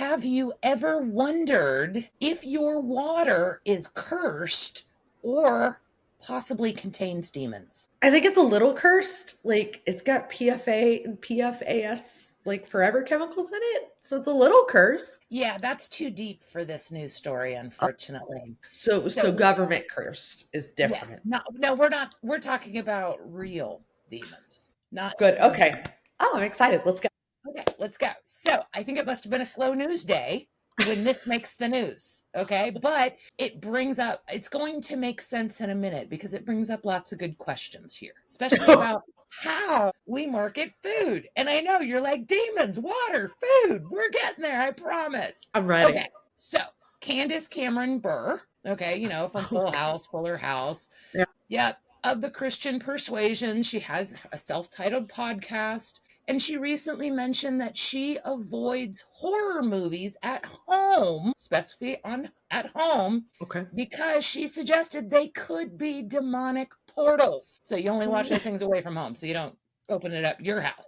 Have you ever wondered if your water is cursed or possibly contains demons? I think it's a little cursed. Like it's got PFA and PFAS, like forever chemicals in it. So it's a little cursed. Yeah, that's too deep for this news story, unfortunately. So So, government cursed is yes, different. no, we're not. We're talking about real demons, not. Good. Okay. Oh, I'm excited. Let's go. Okay, let's go. So I think it must have been a slow news day when this makes the news. Okay, but it's going to make sense in a minute because it brings up lots of good questions here, especially about how we market food. And I know you're like, demons, water, food. We're getting there, I promise. I'm ready. Okay, so Candace Cameron Bure, okay, from Full House, Fuller House. Yeah. Yep. Of the Christian persuasion. She has a self titled podcast. And she recently mentioned that she avoids horror movies at home, specifically on at home, Okay. because she suggested they could be demonic portals. So you only watch those things away from home. So you don't open it up your house.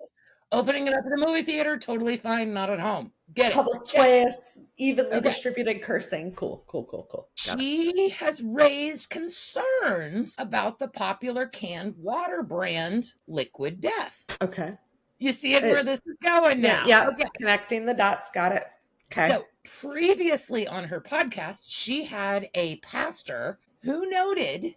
Opening it up in the movie theater, totally fine, not at home. Get it? Public Check. place, evenly Okay. distributed cursing. Cool. Got it. She has raised concerns about the popular canned water brand Liquid Death. Okay. You see it where this is going now. Yeah. Okay. Connecting the dots. Got it. Okay. So previously on her podcast, she had a pastor who noted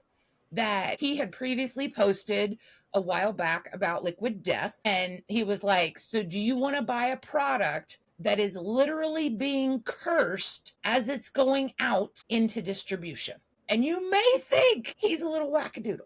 that he had previously posted a while back about Liquid Death. And he was like, so do you want to buy a product that is literally being cursed as it's going out into distribution? And you may think he's a little wackadoodle.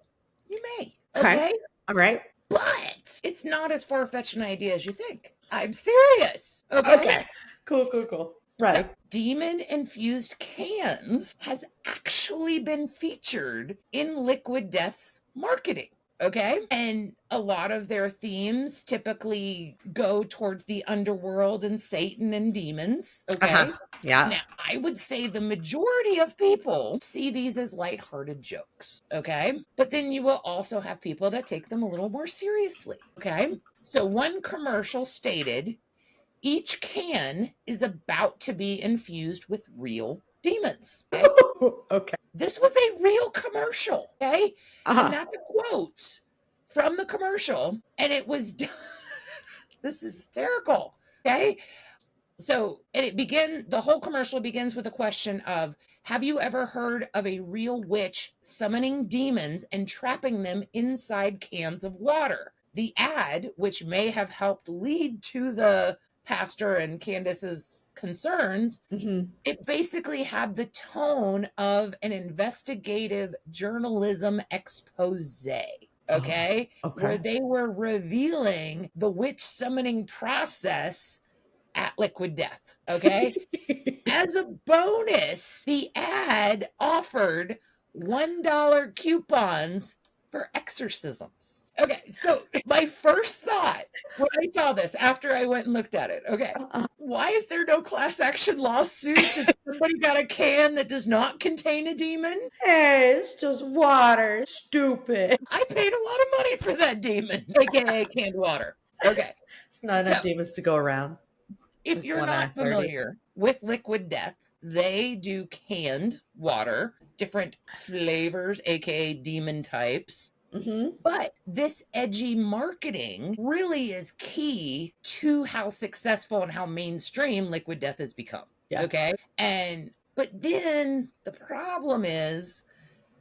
You may. Okay. All right. But it's not as far-fetched an idea as you think. I'm serious. Okay. Cool. Right. So, demon-infused cans has actually been featured in Liquid Death's marketing. Okay. And a lot of their themes typically go towards the underworld and Satan and demons. Okay. Yeah. Now, I would say the majority of people see these as lighthearted jokes. Okay. But then you will also have people that take them a little more seriously. Okay. So one commercial stated, each can is about to be infused with real demons. Okay. Okay. This was a real commercial. Okay. And that's a quote from the commercial. And it was, this is hysterical. Okay. So the whole commercial begins with a question of, have you ever heard of a real witch summoning demons and trapping them inside cans of water? The ad, which may have helped lead to the pastor and Candace's concerns, it basically had the tone of an investigative journalism expose. Okay. Where they were revealing the witch summoning process at Liquid Death. Okay. As a bonus, the ad offered $1 coupons for exorcisms. Okay, so my first thought when I saw this after I went and looked at it, okay, why is there no class action lawsuit that somebody got a can that does not contain a demon? Hey, it's just water. Stupid. I paid a lot of money for that demon, aka canned water. Okay. It's not enough demons to go around. If you're not familiar with Liquid Death, they do canned water, different flavors, aka demon types. But this edgy marketing really is key to how successful and how mainstream Liquid Death has become. Yeah. Okay. But then the problem is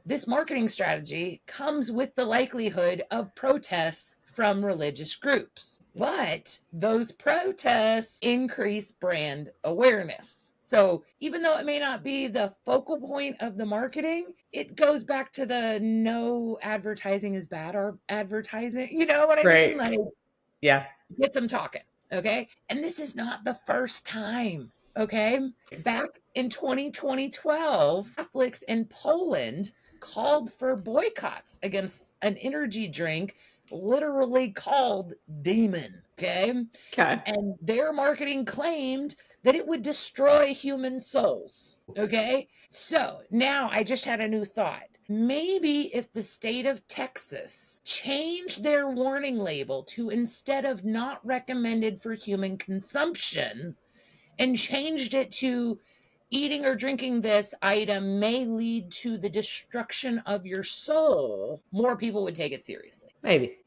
this marketing strategy comes with the likelihood of protests from religious groups. But those protests increase brand awareness. So even though it may not be the focal point of the marketing, it goes back to the no advertising is bad or advertising. You know what I mean? Like, yeah. Get them talking. Okay. And this is not the first time. Okay. Back in 2012, Catholics in Poland called for boycotts against an energy drink literally called Demon. Okay. And their marketing claimed that it would destroy human souls. Okay. So now I just had a new thought. Maybe if the state of Texas changed their warning label to, instead of not recommended for human consumption, and changed it to eating or drinking this item may lead to the destruction of your soul, more people would take it seriously. Maybe.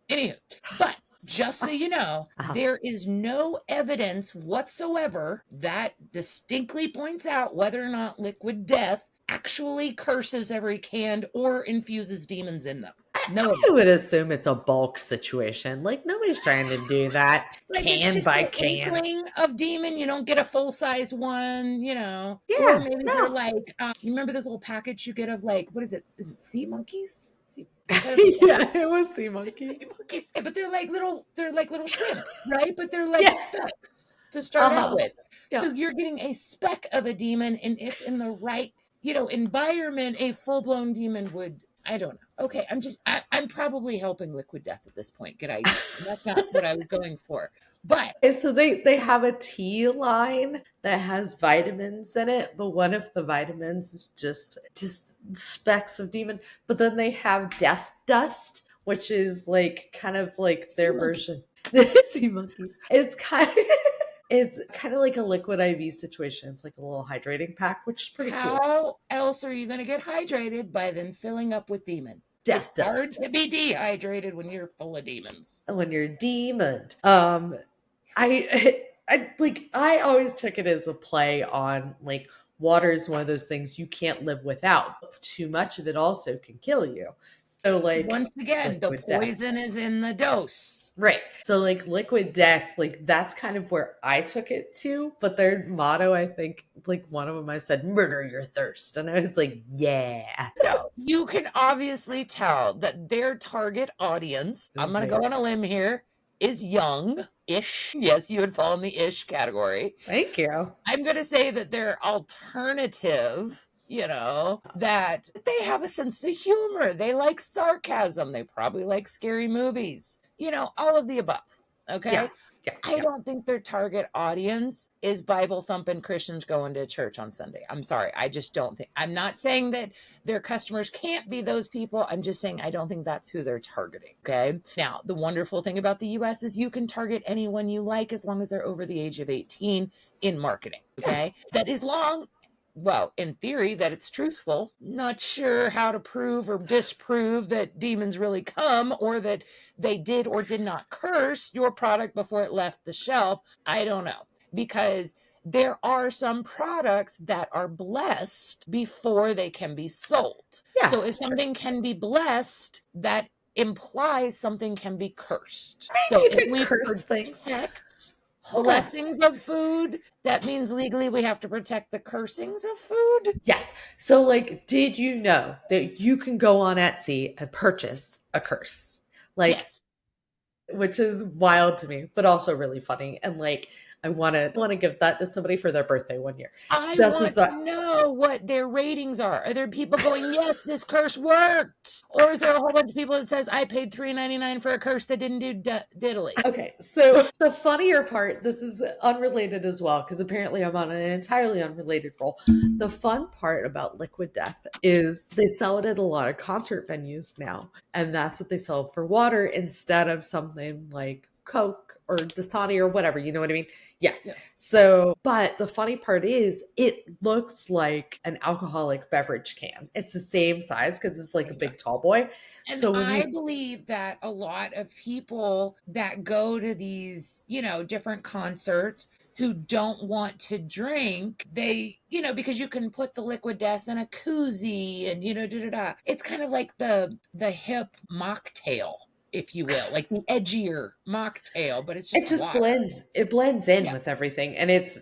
Anywho, but just so you know, there is no evidence whatsoever that distinctly points out whether or not liquid death actually curses every can or infuses demons in them. No, I would assume it's a bulk situation. Like nobody's trying to do that like it's can just by an can. inkling of demon. You don't get a full size one, or Yeah, maybe they're no. like, you remember this little package you get of like, what is it? Is it sea monkeys? Yeah, it was sea monkeys. Sea monkeys. Yeah, but they're like little shrimp, right? But they're like Yeah. specks to start out with. Yeah. So you're getting a speck of a demon, and if in the right, environment, a full blown demon would. I don't know. Okay, I'm probably helping liquid death at this point get ideas. And that's not what I was going for. But So they have a tea line that has vitamins in it, but one of the vitamins is just specks of demon. But then they have death dust, which is like kind of like sea their monkeys. version. Sea monkeys. It's kind of like a liquid IV situation. It's like a little hydrating pack, which is pretty cool. How else are you going to get hydrated by then filling up with demon? Death It's hard dust. to be dehydrated when you're full of demons. When you're demoned. I I always took it as a play on like water is one of those things you can't live without. Too much of it also can kill you. So like Once again, the liquid death. poison is in the dose. Right. So like liquid death, like that's kind of where I took it to. But their motto, I think, like one of them I said, murder your thirst. And I was like, yeah. So you can obviously tell that their target audience, I'm going to go on a limb here, is young-ish. Yes, you would fall in the ish category. Thank you. I'm going to say that their alternative, that they have a sense of humor. They like sarcasm. They probably like scary movies, all of the above. Okay. Yeah. I don't think their target audience is Bible thumping Christians going to church on Sunday. I'm sorry. I just don't think. I'm not saying that their customers can't be those people. I'm just saying I don't think that's who they're targeting. Okay. Now, the wonderful thing about the US is you can target anyone you like as long as they're over the age of 18 in marketing. Okay. That is long. Well, in theory, that it's truthful. Not sure how to prove or disprove that demons really come or that they did or did not curse your product before it left the shelf. I don't know, because there are some products that are blessed before they can be sold. Yeah. So if something can be blessed, that implies something can be cursed. So you if could we curse things. protect Hold on. blessings of food, that means legally we have to protect the cursings of food. Yes. So, like, did you know that you can go on Etsy and purchase a curse? Like, Yes. which is wild to me, but also really funny. And like, I want to give that to somebody for their birthday one year. I want to know what their ratings are. Are there people going, yes, this curse worked? Or is there a whole bunch of people that says, I paid $3.99 for a curse that didn't do diddly? Okay, so the funnier part, this is unrelated as well, because apparently I'm on an entirely unrelated roll. The fun part about Liquid Death is they sell it at a lot of concert venues now, and that's what they sell for water instead of something like Coke or Dasani or whatever, you know what I mean? Yeah. So, but the funny part is it looks like an alcoholic beverage can. It's the same size because it's like a big tall boy. And so when I believe that a lot of people that go to these, different concerts who don't want to drink, they, because you can put the liquid death in a koozie and, It's kind of like the hip mocktail, if you will, like the edgier mocktail, but it's just it just water. blends in with everything, and it's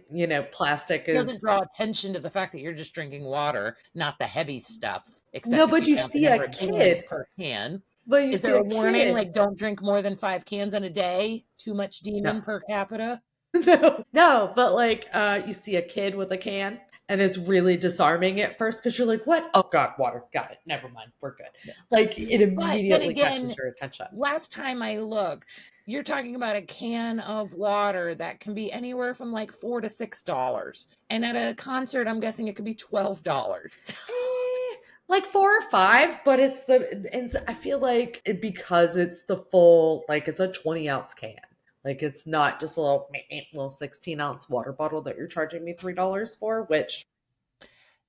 plastic doesn't draw attention to the fact that you're just drinking water, not the heavy stuff. Except no, but you see a kid per can. But is there a warning like don't drink more than 5 cans in a day? Too much demon per capita? No, but like you see a kid with a can and it's really disarming at first because you're like, what? Oh God, water. Got it. Never mind. We're good. Like it immediately catches your attention. Last time I looked, you're talking about a can of water that can be anywhere from like $4 to $6. And at a concert, I'm guessing it could be $12. Like 4 or 5, but and I feel like because it's the full, like it's a 20-ounce can. Like it's not just a little 16-ounce water bottle that you're charging me $3 for, which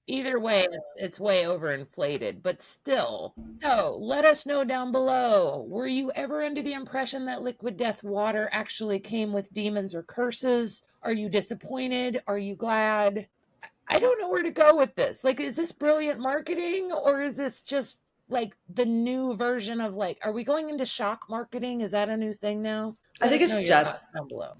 Either way, it's way overinflated, but still. So, let us know down below. Were you ever under the impression that liquid death water actually came with demons or curses? Are you disappointed? Are you glad? I don't know where to go with this. Like, is this brilliant marketing or is this just like the new version of like, are we going into shock marketing? Is that a new thing now? I Let think us know it's your just thoughts down below.